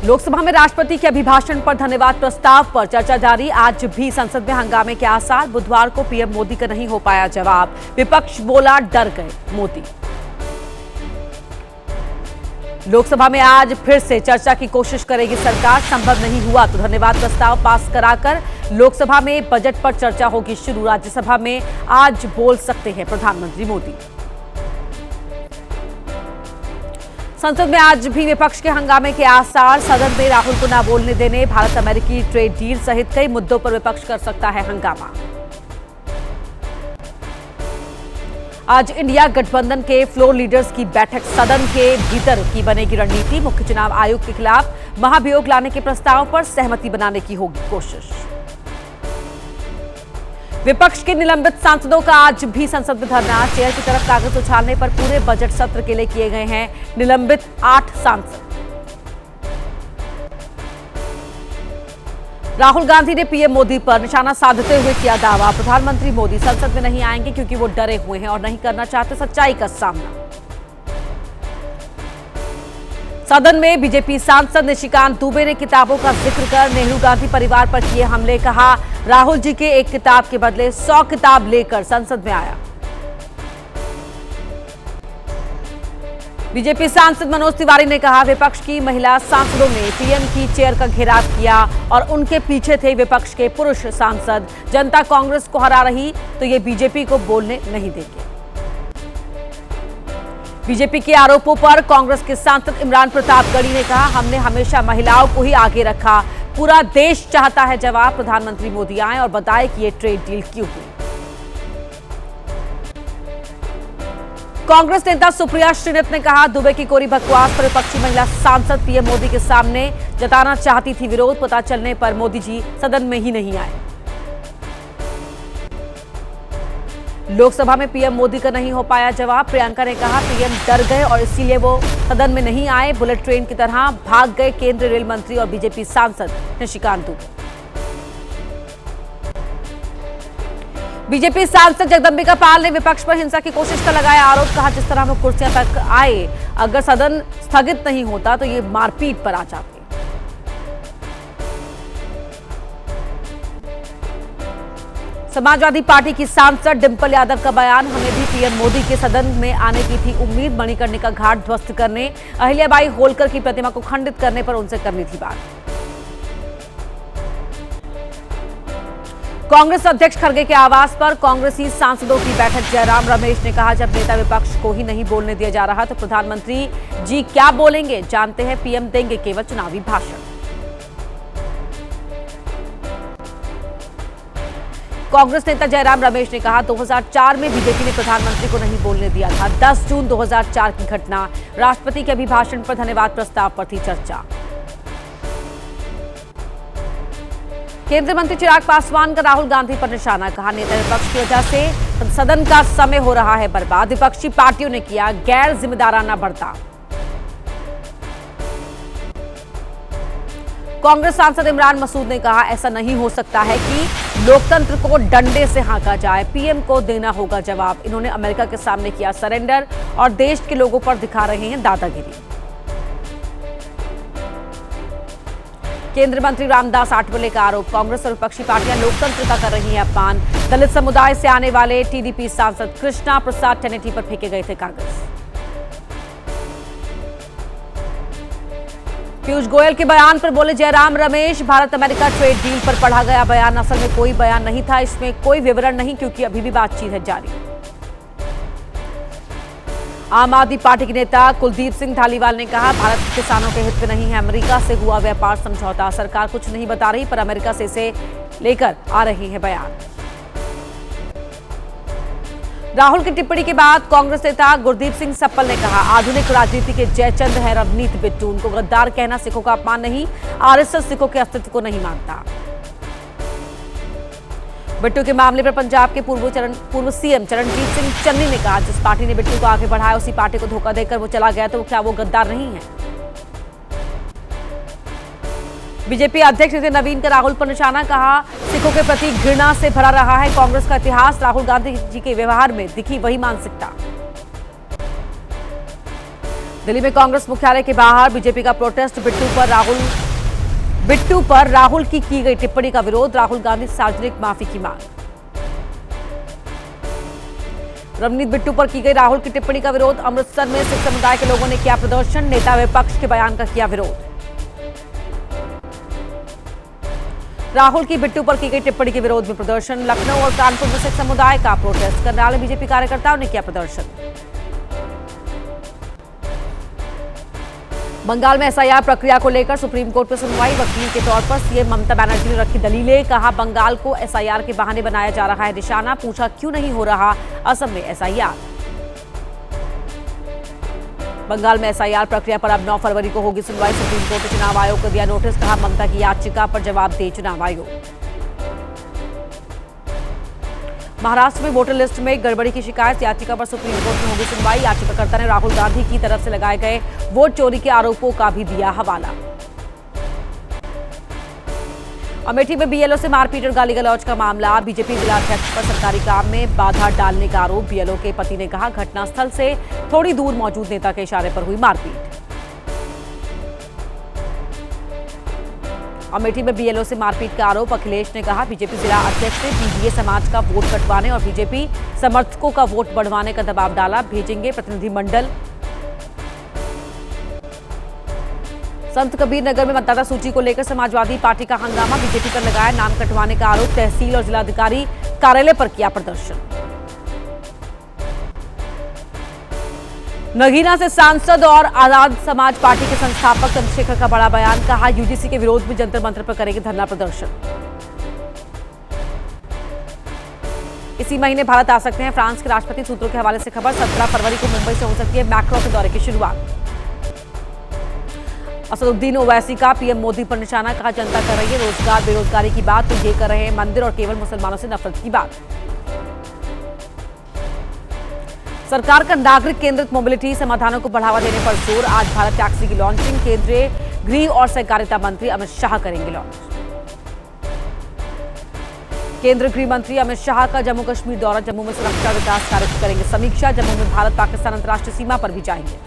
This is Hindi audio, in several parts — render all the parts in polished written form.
लोकसभा में राष्ट्रपति के अभिभाषण पर धन्यवाद प्रस्ताव पर चर्चा जारी। आज भी संसद में हंगामे के आसार। बुधवार को पीएम मोदी का नहीं हो पाया जवाब। विपक्ष बोला डर गए मोदी। लोकसभा में आज फिर से चर्चा की कोशिश करेगी सरकार। संभव नहीं हुआ तो धन्यवाद प्रस्ताव पास कराकर लोकसभा में बजट पर चर्चा होगी शुरू। राज्यसभा में आज बोल सकते हैं प्रधानमंत्री मोदी। संसद में आज भी विपक्ष के हंगामे के आसार। सदन में राहुल को न बोलने देने, भारत अमेरिकी ट्रेड डील सहित कई मुद्दों पर विपक्ष कर सकता है हंगामा। आज इंडिया गठबंधन के फ्लोर लीडर्स की बैठक। सदन के भीतर की बनेगी रणनीति। मुख्य चुनाव आयोग के खिलाफ महाभियोग लाने के प्रस्ताव पर सहमति बनाने की होगी कोशिश। विपक्ष के निलंबित सांसदों का आज भी संसद में धरना। चेयर की तरफ कागज उछालने पर पूरे बजट सत्र के लिए किए गए हैं निलंबित 8 सांसद। राहुल गांधी ने पीएम मोदी पर निशाना साधते हुए किया दावा। प्रधानमंत्री मोदी संसद में नहीं आएंगे क्योंकि वो डरे हुए हैं और नहीं करना चाहते सच्चाई का सामना। सदन में बीजेपी सांसद निशिकांत दुबे ने किताबों का जिक्र कर नेहरू गांधी परिवार पर किए हमले। कहा राहुल जी के एक किताब के बदले 100 किताब लेकर संसद में आया। बीजेपी सांसद मनोज तिवारी ने कहा विपक्ष की महिला सांसदों ने पीएम की चेयर का घेराव किया और उनके पीछे थे विपक्ष के पुरुष सांसद। जनता कांग्रेस को हरा रही तो ये बीजेपी को बोलने नहीं देंगे। बीजेपी के आरोपों पर कांग्रेस के सांसद इमरान प्रतापगढ़ी ने कहा हमने हमेशा महिलाओं को ही आगे रखा। पूरा देश चाहता है जवाब प्रधानमंत्री मोदी आए और बताएं कि ये ट्रेड डील क्यों हुई। कांग्रेस नेता सुप्रिया श्रीनाथ ने कहा दुबे की कोरी बकवास पर विपक्षी महिला सांसद पीएम मोदी के सामने जताना चाहती थी विरोध। पता चलने पर मोदी जी सदन में ही नहीं आए। लोकसभा में पीएम मोदी का नहीं हो पाया जवाब। प्रियंका ने कहा पीएम डर गए और इसीलिए वो सदन में नहीं आए। बुलेट ट्रेन की तरह भाग गए केंद्रीय रेल मंत्री और बीजेपी सांसद निशिकांत दुबे। बीजेपी सांसद जगदंबिका पाल ने विपक्ष पर हिंसा की कोशिश का लगाया आरोप। कहा जिस तरह वो कुर्सियां तक आए, अगर सदन स्थगित नहीं होता तो ये मारपीट पर आ जाते। समाजवादी पार्टी की सांसद डिंपल यादव का बयान हमें भी पीएम मोदी के सदन में आने की थी उम्मीद। मणिकर्णिका घाट ध्वस्त करने, अहिल्याबाई होलकर की प्रतिमा को खंडित करने पर उनसे करनी थी बात। कांग्रेस अध्यक्ष खड़गे के आवास पर कांग्रेसी सांसदों की बैठक। जयराम रमेश ने कहा जब नेता विपक्ष को ही नहीं बोलने दिया जा रहा तो प्रधानमंत्री जी क्या बोलेंगे। जानते हैं पीएम देंगे केवल चुनावी भाषण। कांग्रेस नेता जयराम रमेश ने कहा 2004 में बीजेपी ने प्रधानमंत्री को नहीं बोलने दिया था। 10 जून 2004 की घटना। राष्ट्रपति के अभिभाषण पर धन्यवाद प्रस्ताव पर थी चर्चा। केंद्रीय मंत्री चिराग पासवान का राहुल गांधी पर निशाना। कहा नेता विपक्ष की वजह से सदन का समय हो रहा है बर्बाद। विपक्षी पार्टियों ने किया गैर जिम्मेदाराना बर्ताव। कांग्रेस सांसद इमरान मसूद ने कहा ऐसा नहीं हो सकता है कि लोकतंत्र को डंडे से हाँका जाए। पीएम को देना होगा जवाब। इन्होंने अमेरिका के सामने किया सरेंडर और देश के लोगों पर दिखा रहे हैं दादागिरी। केंद्रीय मंत्री रामदास आठवले का आरोप। कांग्रेस और विपक्षी पार्टियां लोकतंत्र का कर रही हैं अपमान। दलित समुदाय से आने वाले टीडीपी सांसद कृष्णा प्रसाद टेनेटी पर फेंके गए थे कागज। पीयूष गोयल के बयान पर बोले Jairam Ramesh Bharat America trade deal पर पढ़ा गया बयान असल में कोई बयान नहीं था। इसमें कोई विवरण नहीं क्योंकि अभी भी बातचीत है जारी। आम आदमी पार्टी के नेता कुलदीप सिंह धालीवाल ने कहा भारत के किसानों के हित में नहीं है अमेरिका से हुआ व्यापार समझौता। सरकार कुछ नहीं बता रही पर अमेरिका से इसे लेकर आ रहे हैं बयान। राहुल की टिप्पणी के बाद कांग्रेस नेता गुरदीप सिंह सप्पल ने कहा आधुनिक राजनीति के जयचंद है रवनीत बिट्टू। उनको गद्दार कहना सिखों का अपमान नहीं। आरएसएस सिखों के अस्तित्व को नहीं मानता। बिट्टू के मामले पर पंजाब के पूर्व सीएम चरणजीत सिंह चन्नी ने कहा जिस पार्टी ने बिट्टू को आगे बढ़ाया उसी पार्टी को धोखा देकर वो चला गया तो क्या वो गद्दार नहीं है। बीजेपी अध्यक्ष नितिन नवीन का राहुल पर निशाना। कहा सिखों के प्रति घृणा से भरा रहा है कांग्रेस का इतिहास। राहुल गांधी जी के व्यवहार में दिखी वही मानसिकता। दिल्ली में कांग्रेस मुख्यालय के बाहर बीजेपी का प्रोटेस्ट। बिट्टू पर राहुल की गई टिप्पणी का विरोध। राहुल गांधी सार्वजनिक माफी की मांग। रवनीत बिट्टू पर की गई राहुल की टिप्पणी का विरोध। अमृतसर में सिख समुदाय के लोगों ने किया प्रदर्शन। नेता विपक्ष के बयान का किया विरोध। राहुल की बिट्टू पर की गई टिप्पणी के विरोध में प्रदर्शन। लखनऊ और कानपुर में सिख समुदाय का प्रोटेस्ट। करनाल में बीजेपी कार्यकर्ताओं ने किया प्रदर्शन। बंगाल में एसआईआर प्रक्रिया को लेकर सुप्रीम कोर्ट में सुनवाई। वकील के तौर पर सीएम ममता बनर्जी ने रखी दलीलें। कहा, बंगाल को एसआईआर के बहाने बनाया जा रहा है निशाना। पूछा, क्यों नहीं हो रहा असम में एसआईआर। बंगाल में एसआईआर प्रक्रिया पर अब 9 फरवरी को होगी सुनवाई। सुप्रीम कोर्ट ने चुनाव आयोग को दिया नोटिस। कहा, ममता की याचिका पर जवाब दे चुनाव आयोग। महाराष्ट्र में वोटर लिस्ट में गड़बड़ी की शिकायत। याचिका पर सुप्रीम कोर्ट में होगी सुनवाई। याचिकाकर्ता ने राहुल गांधी की तरफ से लगाए गए वोट चोरी के आरोपों का भी दिया हवाला। अमेठी में बीएलओ से मारपीट और गाली गलौज का मामला। बीजेपी जिलाध्यक्ष पर सरकारी काम में बाधा डालने का आरोप। बीएलओ के पति ने कहा, घटनास्थल से थोड़ी दूर मौजूद नेता के इशारे पर हुई मारपीट। अमेठी में बीएलओ से मारपीट का आरोप। अखिलेश ने कहा, बीजेपी जिला अध्यक्ष ने पीडीए समाज का वोट कटवाने और बीजेपी समर्थकों का वोट बढ़वाने का दबाव डाला। भेजेंगे प्रतिनिधिमंडल। संत कबीर नगर में मतदाता सूची को लेकर समाजवादी पार्टी का हंगामा। बीजेपी पर लगाया नाम कटवाने का आरोप। तहसील और जिलाधिकारी कार्यालय पर किया प्रदर्शन। नगीना से सांसद और आजाद समाज पार्टी के संस्थापक चंद्रशेखर का बड़ा बयान। कहा, यूजीसी के विरोध में जंतर मंतर पर करेंगे धरना प्रदर्शन। इसी महीने भारत आ सकते हैं फ्रांस के राष्ट्रपति। सूत्रों के हवाले से खबर। 17 फरवरी को मुंबई से हो सकती है मैक्रो के दौरे की शुरुआत। असदुद्दीन ओवैसी का पीएम मोदी पर निशाना। कहा, जनता कर रही है रोजगार बेरोजगारी की बात तो ये कर रहे हैं मंदिर और केवल मुसलमानों से नफरत की बात। सरकार का नागरिक केंद्रित मोबिलिटी समाधानों को बढ़ावा देने पर जोर। आज भारत टैक्सी की लॉन्चिंग। केंद्रीय गृह और सहकारिता मंत्री अमित शाह करेंगे लॉन्च। केंद्रीय गृह मंत्री अमित शाह का जम्मू कश्मीर दौरा। जम्मू में सुरक्षा विकास कार्य की करेंगे समीक्षा। जम्मू में भारत पाकिस्तान अंतर्राष्ट्रीय सीमा पर भी जाएंगे।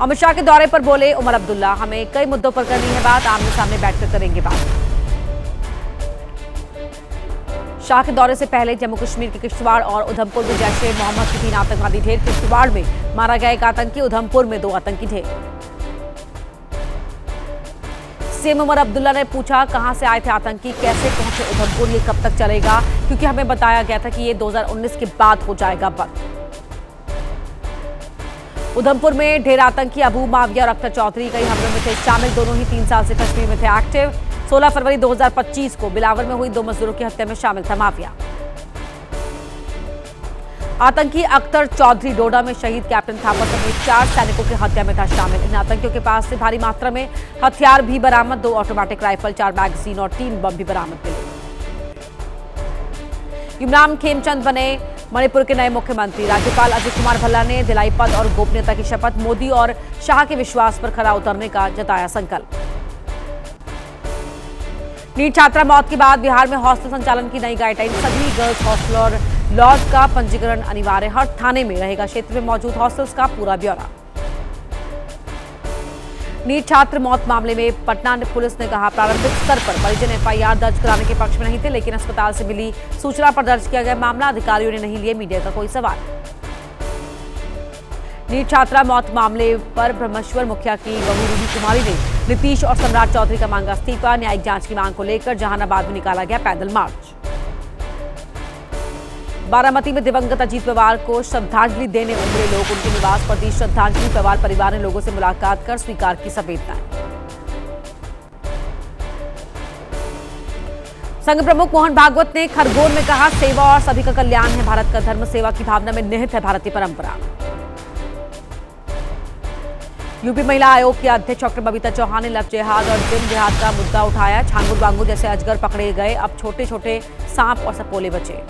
अमित शाह के दौरे पर बोले उमर अब्दुल्ला, हमें कई मुद्दों पर करनी है बात। आमने सामने बैठकर करेंगे बात। शाह के दौरे से पहले जम्मू कश्मीर के किश्तवाड़ और उधमपुर में जैश ए मोहम्मद के 3 आतंकवादी ढेर। किश्तवाड़ में मारा गया एक आतंकी। उधमपुर में 2 आतंकी ढेर। सीएम उमर अब्दुल्ला ने पूछा, कहां से आए थे आतंकी, कैसे पहुंचे उधमपुर, ये कब तक चलेगा, क्योंकि हमें बताया गया था कि ये 2019 के बाद हो जाएगा बंद। उधमपुर में ढेर आतंकी अबू माविया और अख्तर चौधरी कई हमलों में थे शामिल। दोनों ही 3 साल से कश्मीर में थे एक्टिव। 16 फरवरी 2025 को बिलावर में हुई 2 मजदूरों की हत्या में शामिल था माफिया। आतंकी अख्तर चौधरी डोडा में शहीद कैप्टन थापा समेत 4 सैनिकों की हत्या में था शामिल। इन आतंकियों के पास से भारी मात्रा में हथियार भी बरामद। 2 ऑटोमेटिक राइफल, 4 मैगजीन और 3 बम भी बरामद मिले। युमराम खेमचंद बने मणिपुर के नए मुख्यमंत्री। राज्यपाल अजय कुमार भल्ला ने दिलाई पद और गोपनीयता की शपथ। मोदी और शाह के विश्वास पर खरा उतरने का जताया संकल्प। नीट छात्रा मौत के बाद बिहार में हॉस्टल संचालन की नई गाइडलाइन। सभी गर्ल्स हॉस्टल और लॉज का पंजीकरण अनिवार्य। हर थाने में रहेगा क्षेत्र में मौजूद हॉस्टल्स का पूरा ब्यौरा। नीट छात्र मौत मामले में पटना पुलिस ने कहा, प्रारंभिक स्तर पर परिजन एफआईआर दर्ज कराने के पक्ष में नहीं थे, लेकिन अस्पताल से मिली सूचना पर दर्ज किया गया मामला। अधिकारियों ने नहीं लिए मीडिया का कोई सवाल। नीट छात्रा मौत मामले पर ब्रह्मेश्वर मुखिया की बहू रूही कुमारी ने नीतीश और सम्राट चौधरी का मांगा इस्तीफा। न्यायिक जांच की मांग को लेकर जहानाबाद में निकाला गया पैदल मार्च। बारामती में दिवंगत अजीत पवार को श्रद्धांजलि देने उमड़े लोग। उनके निवास पर दी श्रद्धांजलि। पवार परिवार ने लोगों से मुलाकात कर स्वीकार की संवेदनाएं। संघ प्रमुख मोहन भागवत ने खरगोन में कहा, सेवा और सभी का कल्याण है भारत का धर्म। सेवा की भावना में निहित है भारतीय परंपरा। यूपी महिला आयोग की अध्यक्ष डॉक्टर बबीता चौहान ने लव जिहाद और जिन जिहाद का मुद्दा उठाया। छांगुर वांगुर जैसे अजगर पकड़े गए, अब छोटे छोटे सांप और सपोले बचे।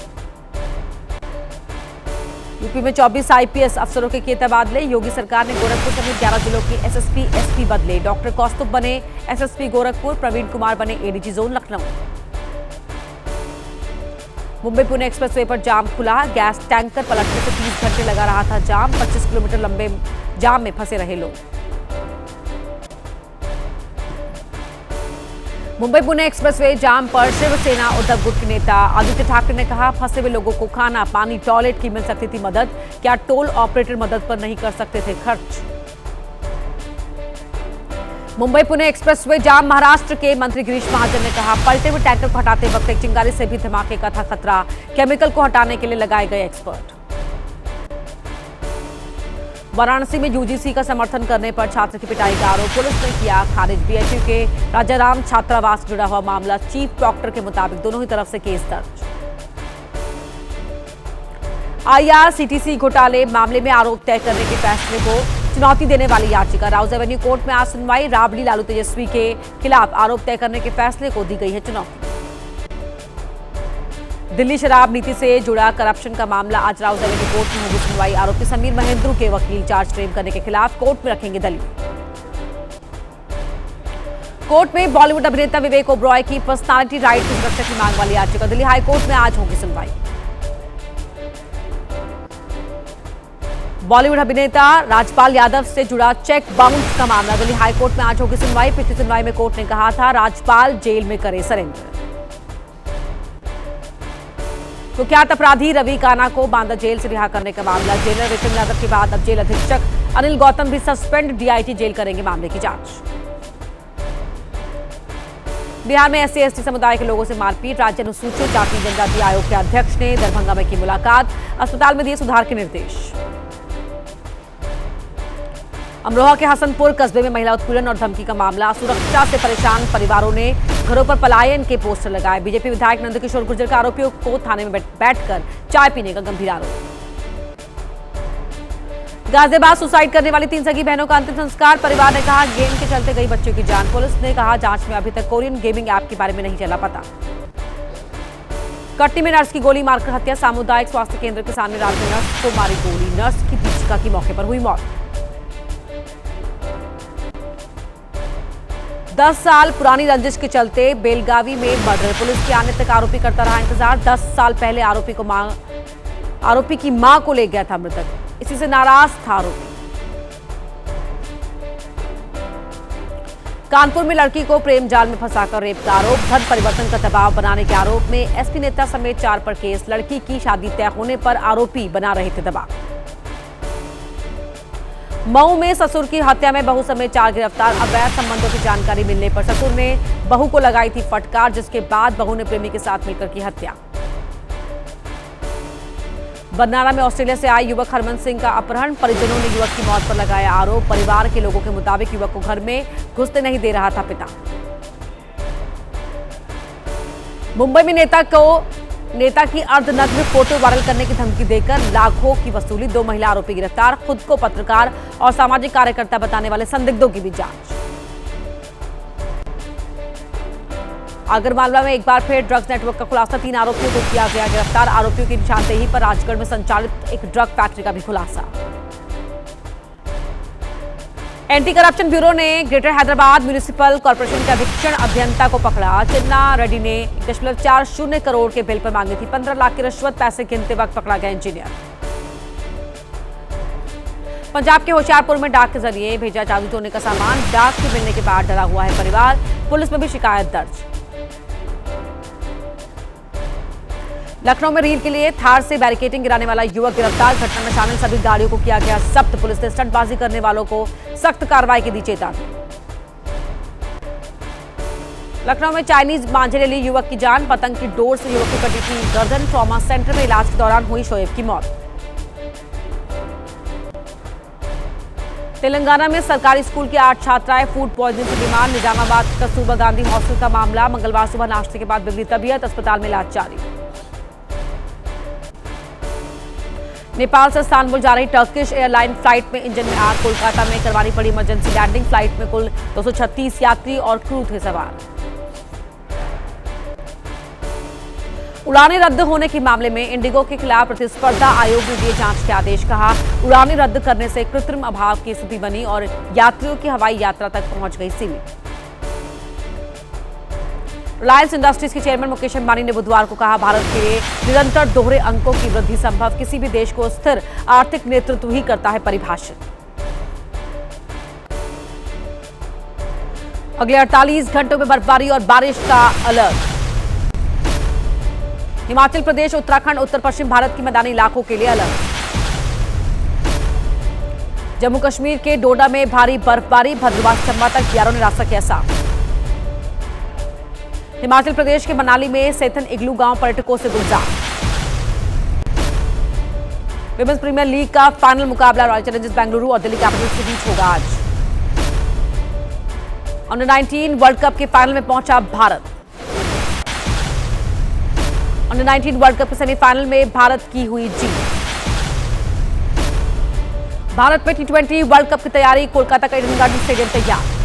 यूपी में 24 आईपीएस अफसरों के किए तबादले। योगी सरकार ने गोरखपुर समेत 11 जिलों की एसएसपी एसपी बदले। डॉक्टर कौस्तुभ बने एसएसपी गोरखपुर। प्रवीण कुमार बने ADG zone Lucknow. Mumbai Pune expressway पर जाम खुला, गैस टैंकर पलटने से 30 घंटे लगा रहा था जाम, 25 किलोमीटर लंबे जाम में फंसे रहे लोग। मुंबई पुणे एक्सप्रेसवे जाम पर शिवसेना उद्धव गुट के नेता आदित्य ठाकरे ने कहा, फंसे हुए लोगों को खाना, पानी, टॉयलेट की मिल सकती थी मदद, क्या टोल ऑपरेटर मदद पर नहीं कर सकते थे खर्च। मुंबई पुणे एक्सप्रेसवे जाम, महाराष्ट्र के मंत्री गिरीश महाजन ने कहा, पलटे हुए टैंकर को हटाते वक्त एक चिंगारी से भी धमाके का था खतरा, केमिकल को हटाने के लिए लगाए गए एक्सपर्ट। वाराणसी में यूजीसी का समर्थन करने पर छात्र की पिटाई का आरोप, पुलिस ने किया खारिज। बीएचयू के राजाराम छात्रावास जुड़ा हुआ मामला, चीफ डॉक्टर के मुताबिक दोनों ही तरफ से केस दर्ज। आईआरसीटीसी घोटाले मामले में आरोप तय करने के फैसले को चुनौती देने वाली याचिका, राउज एवेन्यू कोर्ट में आज सुनवाई, राबड़ी लालू तेजस्वी के खिलाफ आरोप तय करने के फैसले को दी गई है चुनौती। दिल्ली शराब नीति से जुड़ा करप्शन का मामला, आज राउज एवेन्यू कोर्ट में होगी सुनवाई, आरोपी समीर महेंद्रू के वकील चार्ज फ्रेम करने के खिलाफ कोर्ट में रखेंगे दलील। कोर्ट में बॉलीवुड अभिनेता विवेक ओबरॉय की पर्सनालिटी राइट की सुरक्षा की मांग वाली याचिका, दिल्ली हाईकोर्ट में आज होगी सुनवाई। बॉलीवुड अभिनेता राजपाल यादव से जुड़ा चेक बाउंस का मामला, दिल्ली हाईकोर्ट में आज होगी सुनवाई। पिछली सुनवाई में कोर्ट ने कहा था राजपाल जेल में करे सरेंडर। कुख्यात अपराधी रवि काना को बांदा जेल से रिहा करने का मामला, जेलर विक्रम यादव के बाद अब जेल अधीक्षक अनिल गौतम भी सस्पेंड, डीआईजी जेल करेंगे मामले की जांच। बिहार में SC/ST समुदाय के लोगों से मारपीट, राज्य अनुसूचित जाति जनजाति आयोग के अध्यक्ष ने दरभंगा में की मुलाकात, अस्पताल में दिए सुधार के निर्देश। अमरोहा के हसनपुर कस्बे में महिला उत्पीड़न और धमकी का मामला, सुरक्षा से परेशान परिवारों ने घरों पर पलायन के पोस्टर लगाए, बीजेपी विधायक नंदकिशोर गुर्जर का आरोपियों को थाने में बैठकर चाय पीने का गंभीर आरोप। गाजियाबाद सुसाइड करने वाली 3 सगी बहनों का अंतिम संस्कार, परिवार ने कहा गेम के चलते गई बच्चों की जान, पुलिस ने कहा जांच में अभी तक कोरियन गेमिंग ऐप के बारे में नहीं चला पता। कटनी में नर्स की गोली मारकर हत्या, सामुदायिक स्वास्थ्य केंद्र के सामने रात में नर्स को मारी गोली, नर्स की दीपिका की मौके पर हुई मौत। 10 साल पुरानी रंजिश के चलते बेलगावी में मर्डर, पुलिस के आने तक आरोपी करता रहा इंतजार, 10 साल पहले आरोपी की मां को ले गया था मृतक, इसी से नाराज था आरोपी। कानपुर में लड़की को प्रेम जाल में फंसाकर रेप का आरोप, धन परिवर्तन का दबाव बनाने के आरोप में एसपी नेता समेत 4 पर केस, लड़की की शादी तय होने पर आरोपी बना रहे थे दबाव। मऊ में ससुर की हत्या में बहू समेत 4 गिरफ्तार, अवैध संबंधों की जानकारी मिलने पर ससुर ने बहू को लगाई थी फटकार, जिसके बाद बहू ने प्रेमी के साथ मिलकर की हत्या। बरनाला में ऑस्ट्रेलिया से आए युवक हरमन सिंह का अपहरण, परिजनों ने युवक की मौत पर लगाया आरोप, परिवार के लोगों के मुताबिक युवक को घर में घुसने नहीं दे रहा था पिता। मुंबई में नेता की अर्धनग्न फोटो वायरल करने की धमकी देकर लाखों की वसूली, 2 महिला आरोपी गिरफ्तार, खुद को पत्रकार और सामाजिक कार्यकर्ता बताने वाले संदिग्धों की भी जांच। आगरमालवा में एक बार फिर ड्रग्स नेटवर्क का खुलासा, 3 आरोपियों को किया गया गिरफ्तार, आरोपियों की निशानदेही पर राजगढ़ में संचालित एक ड्रग फैक्ट्री का भी खुलासा। एंटी करप्शन ब्यूरो ने ग्रेटर हैदराबाद म्युनिसिपल कॉर्पोरेशन के अधीक्षण अभियंता को पकड़ा, चिन्ना रेड्डी ने 1.40 करोड़ के बिल पर मांगी थी 15 लाख की रिश्वत, पैसे गिनते वक्त पकड़ा गया इंजीनियर। पंजाब के होशियारपुर में डाक के जरिए भेजा जादू टोने का सामान, डाक के मिलने के बाद डरा हुआ है परिवार, पुलिस में भी शिकायत दर्ज। लखनऊ में रील के लिए थार से बैरिकेडिंग गिराने वाला युवक गिरफ्तार, घटना में शामिल सभी गाड़ियों को किया गया जब्त, पुलिस ने स्टंटबाजी करने वालों को सख्त कार्रवाई की दी चेतावनी। लखनऊ में चाइनीज मांझे ले ली युवक की जान, पतंग की डोर से युवक की कटी थी गर्दन, ट्रॉमा सेंटर में इलाज के दौरान हुई शोएब की मौत। तेलंगाना में सरकारी स्कूल की 8 छात्राएं फूड पॉइजनिंग से बीमार, निजामाबाद कस्तूरबा गांधी हॉस्टल का मामला, मंगलवार सुबह नाश्ते के बाद बिगड़ी तबीयत, अस्पताल में इलाज जारी। नेपाल से इस्तांबुल जा रही टर्किश एयरलाइन फ्लाइट में इंजन में आग, कोलकाता में करवानी पड़ी इमरजेंसी लैंडिंग, फ्लाइट में कुल 236 यात्री और क्रू थे सवार। उड़ानें रद्द होने के मामले में इंडिगो के खिलाफ प्रतिस्पर्धा आयोग ने दिए जांच के आदेश, कहा उड़ानें रद्द करने से कृत्रिम अभाव की स्थिति बनी और यात्रियों की हवाई यात्रा तक पहुंच गई सीमित। रिलायंस इंडस्ट्रीज के चेयरमैन मुकेश अंबानी ने बुधवार को कहा, भारत के लिए निरंतर दोहरे अंकों की वृद्धि संभव, किसी भी देश को स्थिर आर्थिक नेतृत्व ही करता है परिभाषित। अगले 48 घंटों में बर्फबारी और बारिश का अलर्ट। हिमाचल प्रदेश, उत्तराखंड, उत्तर पश्चिम भारत के मैदानी इलाकों के लिए अलर्ट। जम्मू कश्मीर के डोडा में भारी बर्फबारी, भद्रवाह चंबा तक यारों ने रास्ता किया साफ। हिमाचल प्रदेश के मनाली में सेथन इग्लू गांव पर्यटकों से गुलजार। विमेंस प्रीमियर लीग का फाइनल मुकाबला रॉयल चैलेंजर्स बेंगलुरु और दिल्ली कैपिटल्स के बीच होगा आज। अंडर 19 वर्ल्ड कप के फाइनल में पहुंचा भारत। अंडर 19 वर्ल्ड कप के सेमीफाइनल में भारत की हुई जीत। भारत में T20 वर्ल्ड कप की तैयारी, कोलकाता का ईडन गार्डन स्टेडियम तैयार।